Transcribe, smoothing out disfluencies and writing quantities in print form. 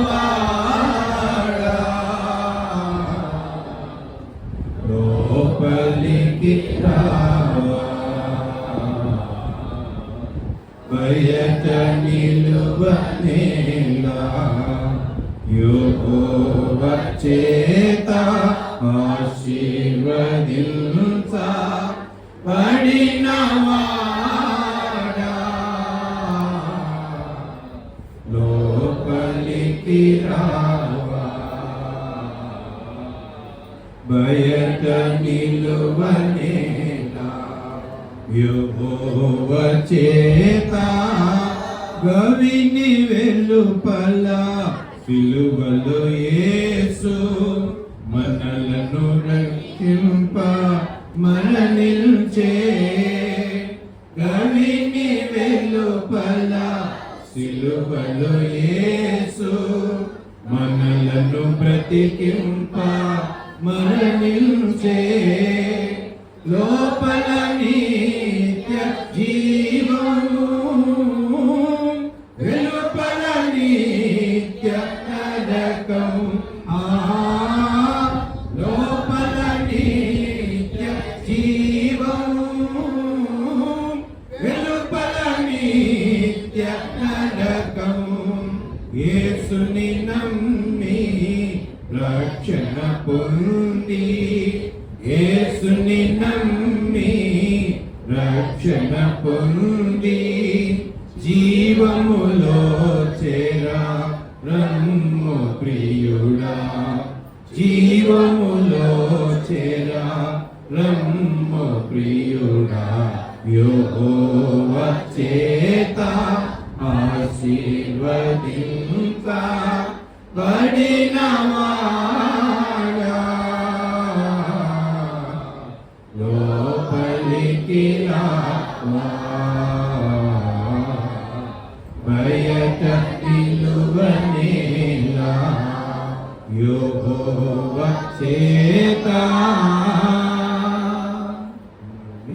ఆశీర్వదించబడినవాడా లోపలికి రావా బయట నిలువనేలా యెహోవా చేత ఆశీర్వదించబడినవాడా లోపలికి రావా బయట నిలువనేలా యెహోవా చేత గవిని వెలుపల సిలువలో యేసు మనలను రక్షింప మరణించే గవిని వెలుపల సిలువలో యేసు మనలను బ్రతికింప మరణించే లోపల నిత్య జీవము వెలుపల నిత్య నరకము లోపల నిత్య జీవము వెలుపల నిత్య నరకము యేసుని నమ్మి రక్షణ పొంది యేసుని నమ్మి రక్షణ పొంది జీవములో చేరా రమ్ము ప్రియుడా జీవములో చేరా రమ్ము ప్రియుడా యెహోవా చేత ఆశీర్వదించబడినవాడా లోపలికి రావా బయట నిలువనేలా యెహోవా చేత